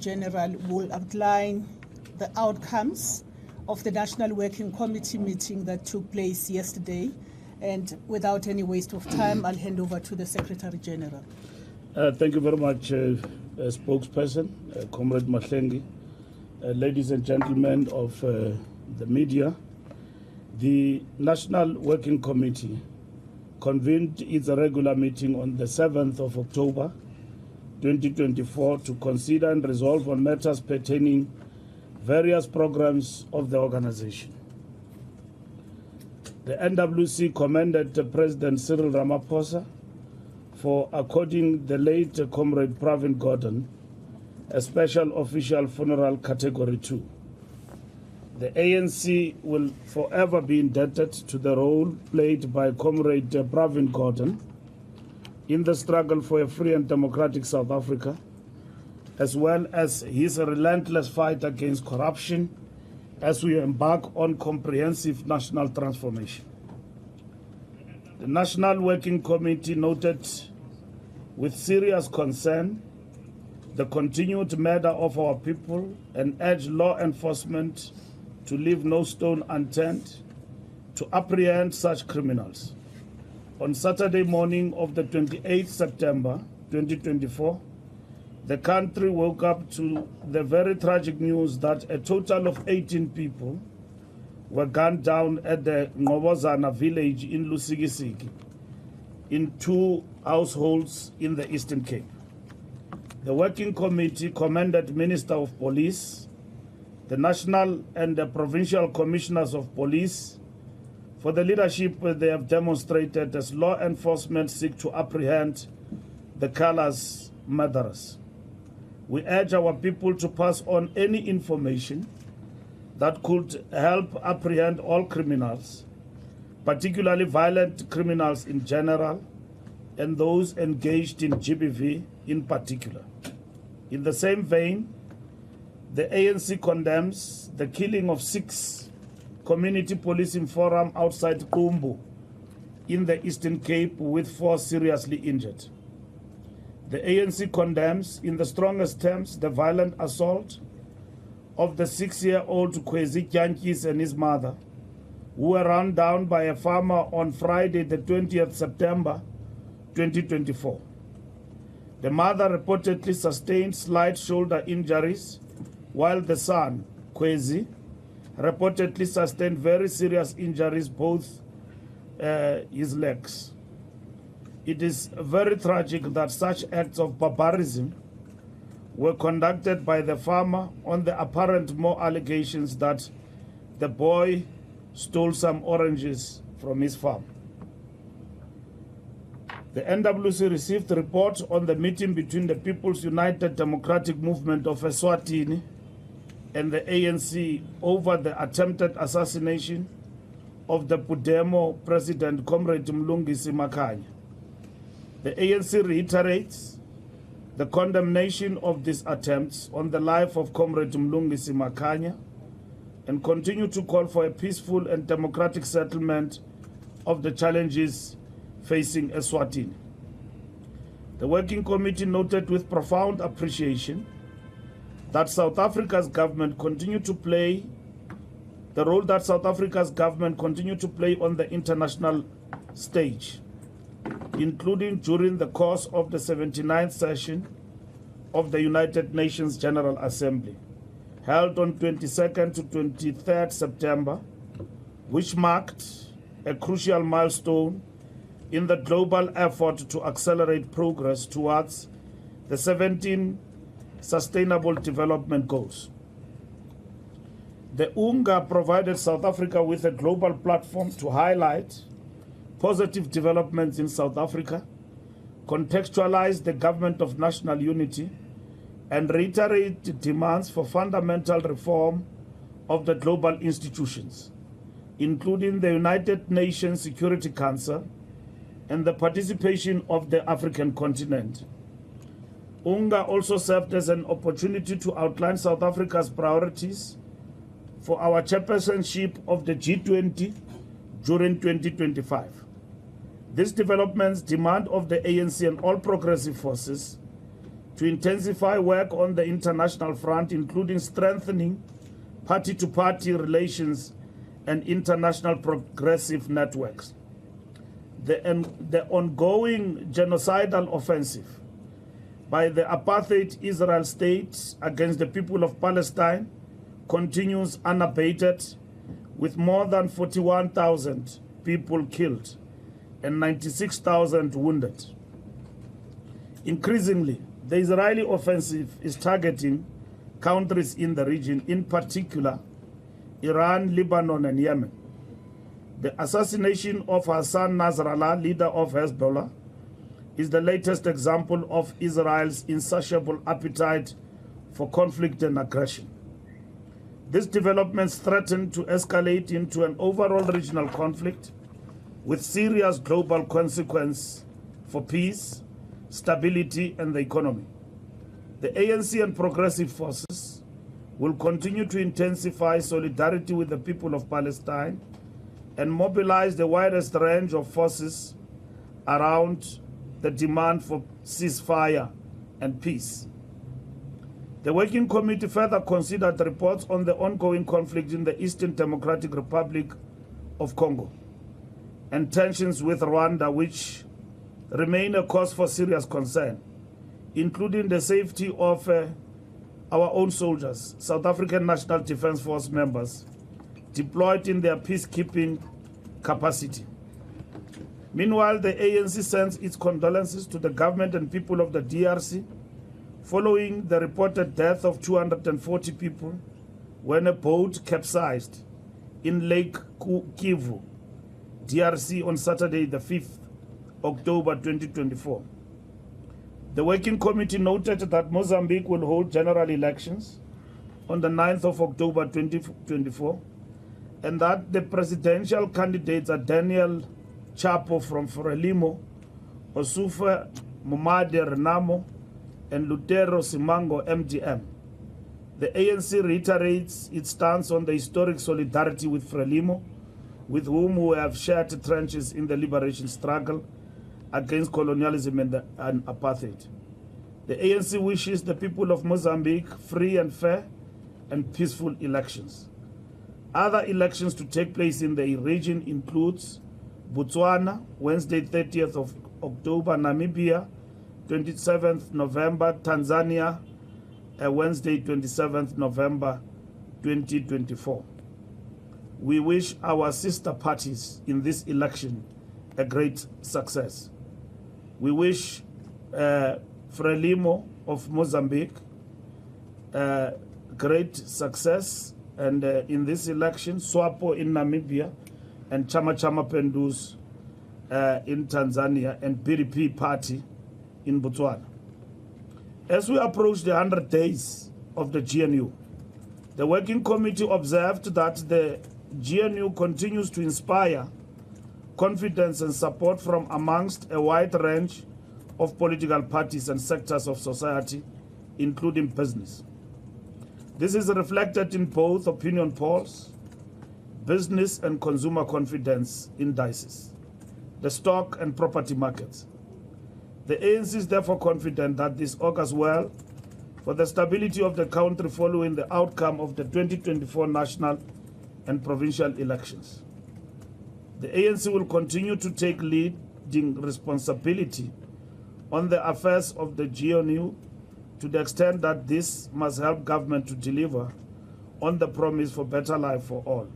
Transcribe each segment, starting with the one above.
General will outline the outcomes of the National Working Committee meeting that took place yesterday. And without any waste of time, I'll hand over to the Secretary General. Thank you very much, spokesperson, Comrade Mahlengi. Ladies and gentlemen of the media, the National Working Committee convened its regular meeting on the 7th of October 2024 to consider and resolve on matters pertaining various programs of the organization. The NWC commended President Cyril Ramaphosa for according the late Comrade Pravin Gordhan a special official funeral category 2. The ANC will forever be indebted to the role played by Comrade Pravin Gordhan in the struggle for a free and democratic South Africa, as well as his relentless fight against corruption as we embark on comprehensive national transformation. The National Working Committee noted with serious concern the continued murder of our people and urged law enforcement to leave no stone unturned to apprehend such criminals. On Saturday morning of the 28th September 2024, the country woke up to the very tragic news that a total of 18 people were gunned down at the Ngobozana village in Lusikisiki in 2 households in the Eastern Cape. The Working Committee commended Minister of Police, the National and the Provincial Commissioners of Police for the leadership they have demonstrated as law enforcement seek to apprehend the callous murderers. We urge our people to pass on any information that could help apprehend all criminals, particularly violent criminals in general, and those engaged in GBV in particular. In the same vein, the ANC condemns the killing of 6 community policing forum outside Kumbu in the Eastern Cape with 4 seriously injured. The ANC condemns in the strongest terms the violent assault of the 6-year-old Kwezi Kyankis and his mother, who were run down by a farmer on Friday, the 20th September 2024. The mother reportedly sustained slight shoulder injuries, while the son, Kwezi, reportedly sustained very serious injuries, both his legs. It is very tragic that such acts of barbarism were conducted by the farmer on the apparent more allegations that the boy stole some oranges from his farm. The NWC received reports on the meeting between the People's United Democratic Movement of Eswatini and the ANC over the attempted assassination of the Pudemo President Comrade Mlungisi Makhanya. The ANC reiterates the condemnation of these attempts on the life of Comrade Mlungisi Makhanya and continue to call for a peaceful and democratic settlement of the challenges facing Eswatini. The Working Committee noted with profound appreciation that South Africa's government continue to play the role that South Africa's government continue to play on the international stage, including during the course of the 79th session of the United Nations General Assembly, held on 22nd to 23rd September, which marked a crucial milestone in the global effort to accelerate progress towards the 17 Sustainable Development Goals. The UNGA provided South Africa with a global platform to highlight positive developments in South Africa, contextualize the government of national unity, and reiterate demands for fundamental reform of the global institutions, including the United Nations Security Council and the participation of the African continent. UNGA also served as an opportunity to outline South Africa's priorities for our chairpersonship of the G20 during 2025. These developments demand of the ANC and all progressive forces to intensify work on the international front, including strengthening party-to-party relations and international progressive networks. The ongoing genocidal offensive by the apartheid Israel state against the people of Palestine continues unabated, with more than 41,000 people killed and 96,000 wounded. Increasingly, the Israeli offensive is targeting countries in the region, in particular Iran, Lebanon, and Yemen. The assassination of Hassan Nasrallah, leader of Hezbollah, is the latest example of Israel's insatiable appetite for conflict and aggression. These developments threaten to escalate into an overall regional conflict with serious global consequences for peace, stability, and the economy. The ANC and progressive forces will continue to intensify solidarity with the people of Palestine and mobilize the widest range of forces around the demand for ceasefire and peace. The Working Committee further considered reports on the ongoing conflict in the Eastern Democratic Republic of Congo and tensions with Rwanda, which remain a cause for serious concern, including the safety of our own soldiers, South African National Defence Force members, deployed in their peacekeeping capacity. Meanwhile, the ANC sends its condolences to the government and people of the DRC following the reported death of 240 people when a boat capsized in Lake Kivu, DRC, on Saturday, the 5th October 2024. The Working Committee noted that Mozambique will hold general elections on the 9th of October 2024, and that the presidential candidates are Daniel Chapo from Frelimo, Osufa Mumade Renamo, and Lutero Simango MDM. The ANC reiterates its stance on the historic solidarity with Frelimo, with whom we have shared trenches in the liberation struggle against colonialism and apartheid. The ANC wishes the people of Mozambique free and fair and peaceful elections. Other elections to take place in the region includes Botswana, Wednesday 30th of October, Namibia, 27th November, Tanzania, Wednesday 27th November 2024. We wish our sister parties in this election a great success. We wish Frelimo of Mozambique great success, and in this election, SWAPO in Namibia, and Chama Chama Pendus in Tanzania, and BDP Party in Botswana. As we approach the 100 days of the GNU, the Working Committee observed that the GNU continues to inspire confidence and support from amongst a wide range of political parties and sectors of society, including business. This is reflected in both opinion polls, business and consumer confidence indices, the stock and property markets. The ANC is therefore confident that this augurs well for the stability of the country following the outcome of the 2024 national and provincial elections. The ANC will continue to take leading responsibility on the affairs of the GNU to the extent that this must help government to deliver on the promise for better life for all,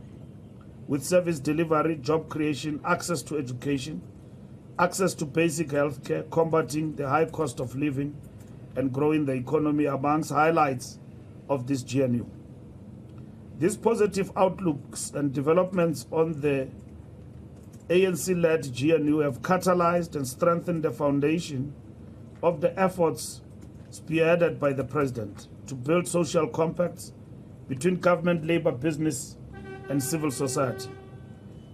with service delivery, job creation, access to education, access to basic health care, combating the high cost of living, and growing the economy amongst highlights of this GNU. These positive outlooks and developments on the ANC-led GNU have catalyzed and strengthened the foundation of the efforts spearheaded by the President to build social compacts between government, labor, business, and civil society.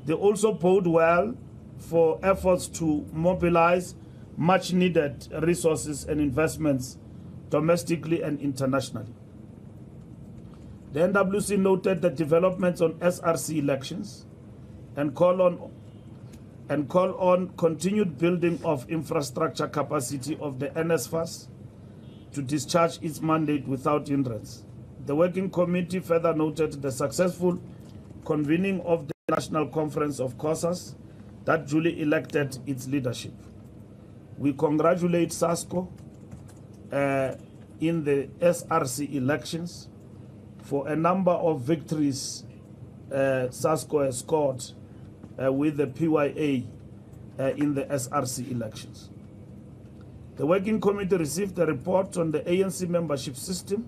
They also bode well for efforts to mobilize much-needed resources and investments domestically and internationally. The NWC noted the developments on SRC elections and call on continued building of infrastructure capacity of the NSFAS to discharge its mandate without hindrance. The Working Committee further noted the successful convening of the National Conference of COSAS that duly elected its leadership. We congratulate SASCO in the SRC elections for a number of victories SASCO has scored with the PYA in the SRC elections. The Working Committee received a report on the ANC membership system,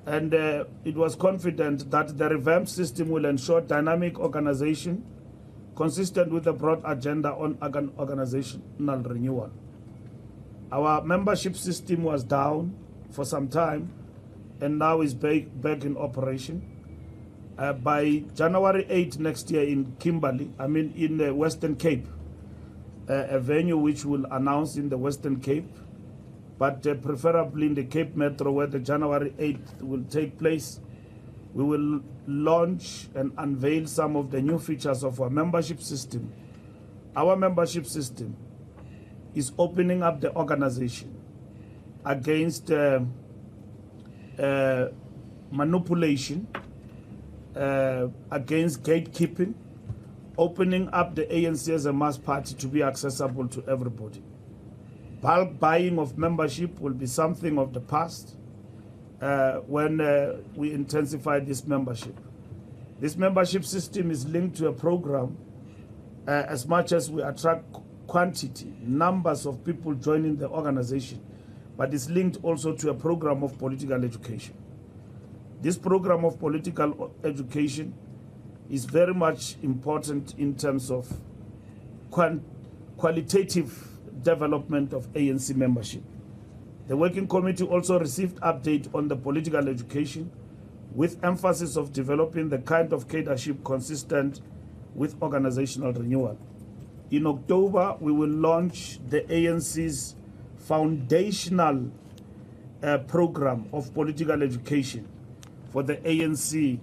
and it was confident that the revamped system will ensure dynamic organization consistent with the broad agenda on organizational renewal. Our membership system was down for some time and now is back in operation. By January 8 next year in in the Western Cape, a venue which will announce in the Western Cape, but preferably in the Cape Metro where the January 8th will take place, we will launch and unveil some of the new features of our membership system. Our membership system is opening up the organization against manipulation, against gatekeeping, opening up the ANC as a mass party to be accessible to everybody. Bulk buying of membership will be something of the past when we intensify this membership. This membership system is linked to a program as much as we attract quantity, numbers of people joining the organization, but it's linked also to a program of political education. This program of political education is very much important in terms of qualitative development of ANC membership. The Working Committee also received update on the political education with emphasis of developing the kind of cadreship consistent with organizational renewal. In October, we will launch the ANC's foundational program of political education for the ANC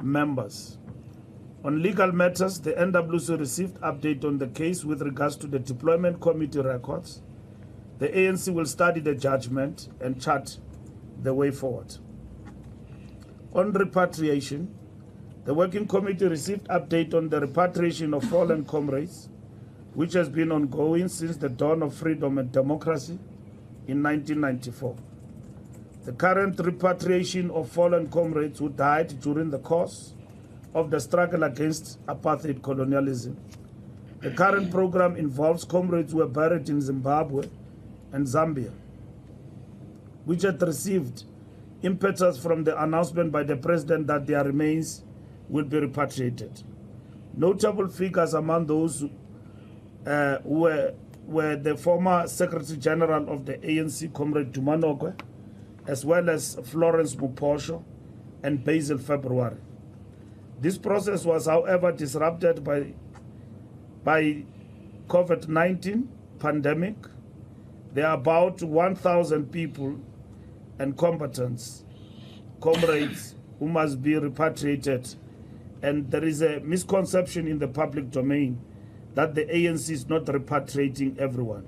members. On legal matters, the NWC received update on the case with regards to the deployment committee records. The ANC will study the judgment and chart the way forward. On repatriation, the Working Committee received update on the repatriation of fallen comrades, which has been ongoing since the dawn of freedom and democracy in 1994. The current repatriation of fallen comrades who died during the course of the struggle against apartheid colonialism. The current program involves comrades who were buried in Zimbabwe and Zambia, which had received impetus from the announcement by the president that their remains will be repatriated. Notable figures among those were the former Secretary General of the ANC, Comrade Dumanogwe, as well as Florence Muposho and Basil February. This process was, however, disrupted by COVID-19 pandemic. There are about 1,000 people and combatants, comrades, who must be repatriated. And there is a misconception in the public domain that the ANC is not repatriating everyone.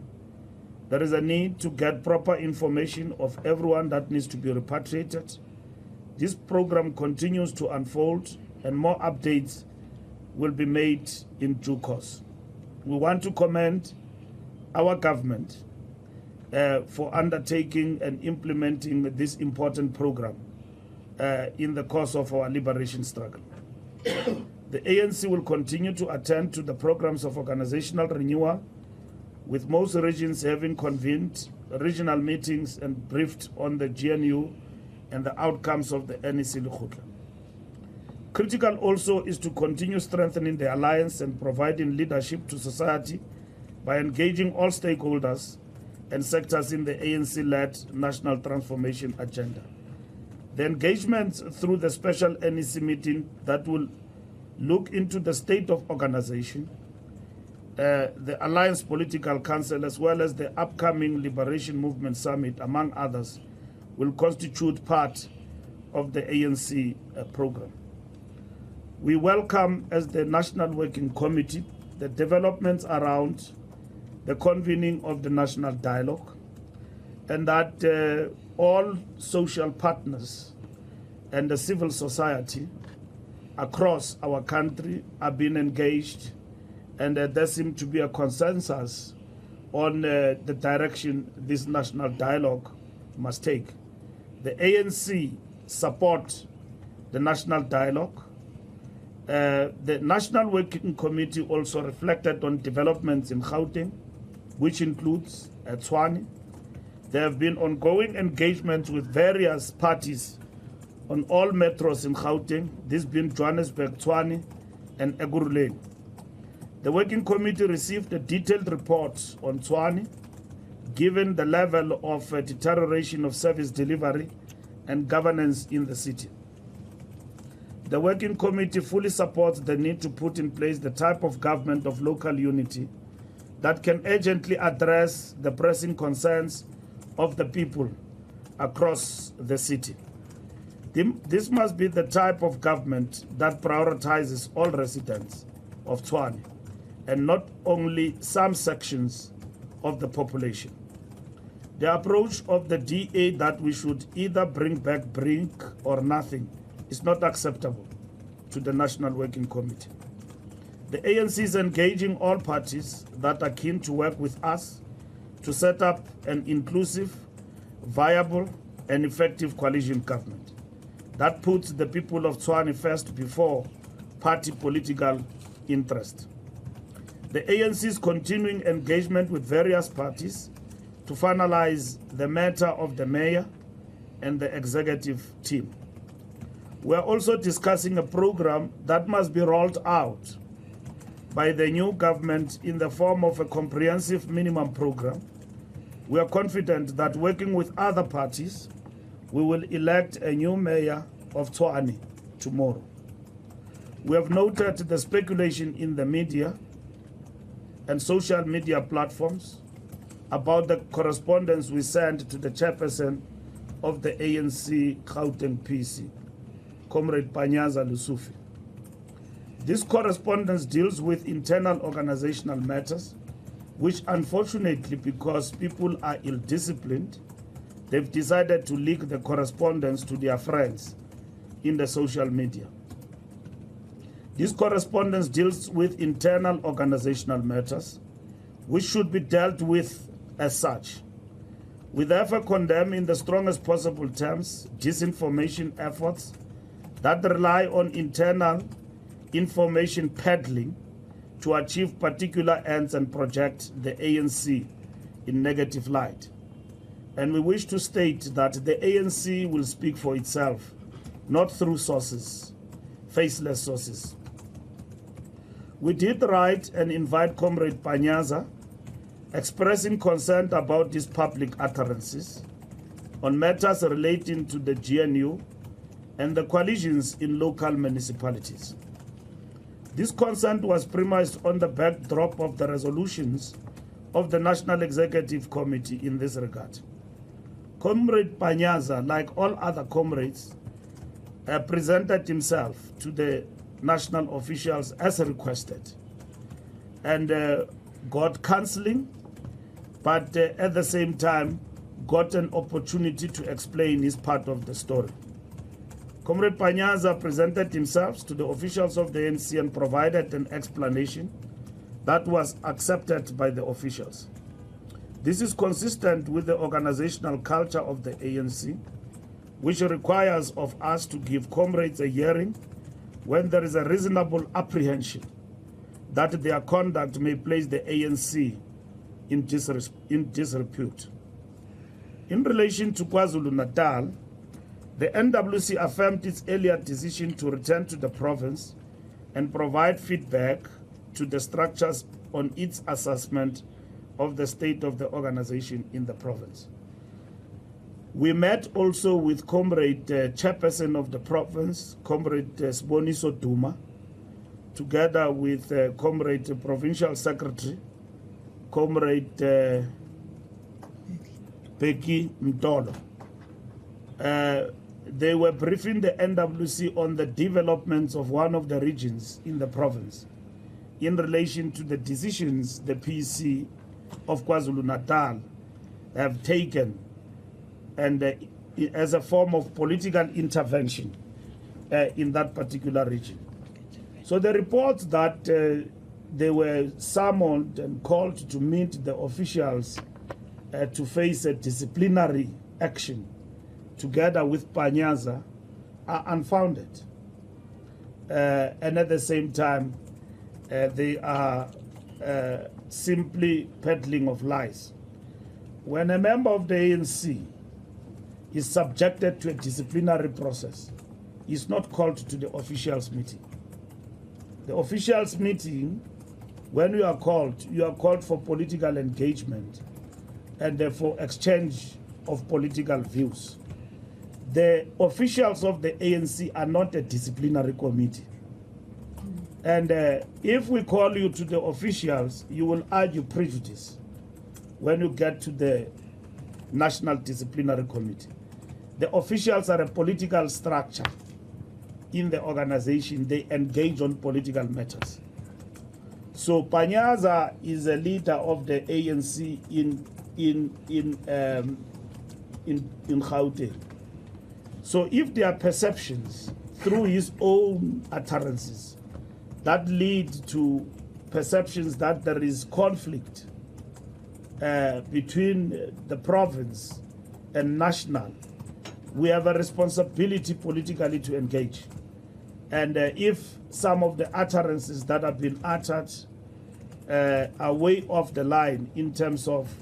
There is a need to get proper information of everyone that needs to be repatriated. This program continues to unfold, and more updates will be made in due course. We want to commend our government for undertaking and implementing this important program in the course of our liberation struggle. The ANC will continue to attend to the programs of organizational renewal, with most regions having convened regional meetings and briefed on the GNU and the outcomes of the NEC Lekgotla. Critical also is to continue strengthening the alliance and providing leadership to society by engaging all stakeholders and sectors in the ANC-led national transformation agenda. The engagement through the special NEC meeting that will look into the state of organization, the Alliance Political Council, as well as the upcoming Liberation Movement Summit, among others, will constitute part of the ANC program. We welcome, as the National Working Committee, the developments around the convening of the National Dialogue and that all social partners and the civil society across our country are being engaged, and there seems to be a consensus on the direction this national dialogue must take. The ANC support the national dialogue. The National Working Committee also reflected on developments in Gauteng, which includes Tshwane. There have been ongoing engagements with various parties on all metros in Gauteng, this being Johannesburg, Tshwane, and Ekurhuleni. The Working Committee received a detailed report on Tshwane, given the level of deterioration of service delivery and governance in the city. The Working Committee fully supports the need to put in place the type of government of local unity that can urgently address the pressing concerns of the people across the city. This must be the type of government that prioritizes all residents of Tshwane and not only some sections of the population. The approach of the DA that we should either bring back BRIC or nothing is not acceptable to the National Working Committee. The ANC is engaging all parties that are keen to work with us to set up an inclusive, viable, and effective coalition government that puts the people of Tshwane first before party political interest. The ANC's continuing engagement with various parties to finalize the matter of the mayor and the executive team. We are also discussing a program that must be rolled out by the new government in the form of a comprehensive minimum program. We are confident that working with other parties, we will elect a new mayor of Tshwane tomorrow. We have noted the speculation in the media and social media platforms about the correspondence we sent to the chairperson of the ANC Gauteng PC, Comrade Panyaza Lesufi. This correspondence deals with internal organizational matters, which unfortunately, because people are ill-disciplined, they've decided to leak the correspondence to their friends in the social media. This correspondence deals with internal organizational matters, which should be dealt with as such. We therefore condemn in the strongest possible terms disinformation efforts that rely on internal information peddling to achieve particular ends and project the ANC in negative light. And we wish to state that the ANC will speak for itself, not through sources, faceless sources. We did write and invite Comrade Panyaza, expressing concern about these public utterances on matters relating to the GNU and the coalitions in local municipalities. This concern was premised on the backdrop of the resolutions of the National Executive Committee in this regard. Comrade Panyaza, like all other comrades, presented himself to the national officials as requested and got counseling, but at the same time got an opportunity to explain his part of the story. Comrade Panyaza presented himself to the officials of the ANC and provided an explanation that was accepted by the officials. This is consistent with the organizational culture of the ANC, which requires of us to give comrades a hearing when there is a reasonable apprehension that their conduct may place the ANC in disrepute. In relation to KwaZulu-Natal, the NWC affirmed its earlier decision to return to the province and provide feedback to the structures on its assessment of the state of the organization in the province. We met also with Comrade Chairperson of the province, Comrade Siboniso Duma, together with Comrade Provincial Secretary, Comrade Peki Mtolo. They were briefing the NWC on the developments of one of the regions in the province in relation to the decisions the PC of KwaZulu-Natal have taken and as a form of political intervention in that particular region. So the reports that they were summoned and called to meet the officials to face a disciplinary action together with Panyaza are unfounded. And at the same time, they are simply peddling of lies. When a member of the ANC is subjected to a disciplinary process, he's not called to the officials' meeting. The officials' meeting, when you are called for political engagement and for exchange of political views. The officials of the ANC are not a disciplinary committee. And if we call you to the officials, you will argue prejudice when you get to the National Disciplinary Committee. The officials are a political structure in the organization. They engage on political matters. So Panyaza is a leader of the ANC in Gauteng. So if there are perceptions through his own utterances that lead to perceptions that there is conflict between the province and national, we have a responsibility politically to engage. And if some of the utterances that have been uttered are way off the line in terms of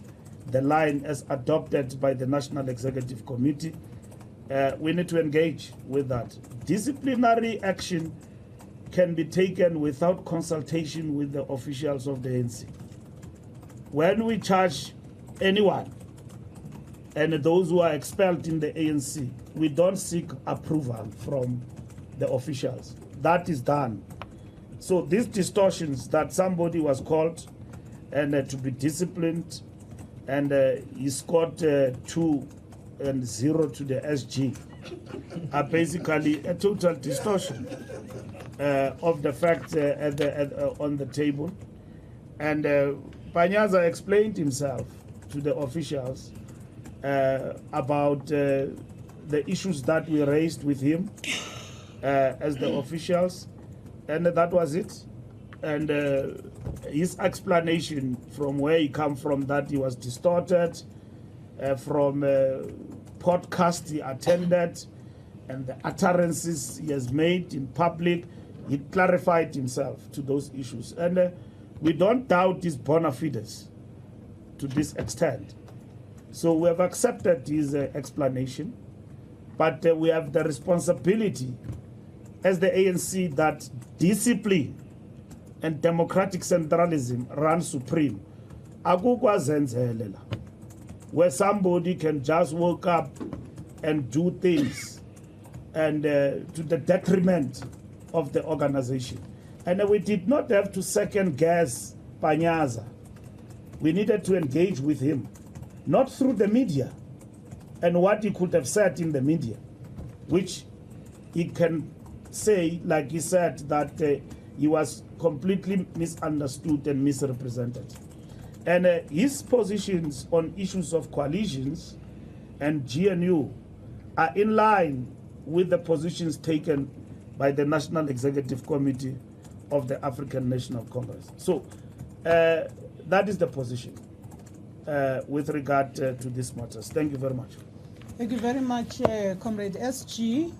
the line as adopted by the National Executive Committee, we need to engage with that. Disciplinary action can be taken without consultation with the officials of the ANC. When we charge anyone, and those who are expelled in the ANC, we don't seek approval from the officials. That is done. So these distortions that somebody was called and to be disciplined, and he scored 2 and 0 to the SG, are basically a total distortion of the facts on the table. And Panyaza explained himself to the officials about the issues that we raised with him as the officials, and that was it. And his explanation from where he come from, that he was distorted from podcast he attended and the utterances he has made in public, he clarified himself to those issues. And we don't doubt his bona fides to this extent. So we have accepted his explanation, but we have the responsibility as the ANC that discipline and democratic centralism run supreme. Where somebody can just wake up and do things and to the detriment of the organization. And we did not have to second guess Panyaza. We needed to engage with him, not through the media and what he could have said in the media, which he can say, like he said, that he was completely misunderstood and misrepresented. And his positions on issues of coalitions and GNU are in line with the positions taken by the National Executive Committee of the African National Congress. So that is the position with regard to these matters. Thank you very much. Thank you very much, Comrade SG.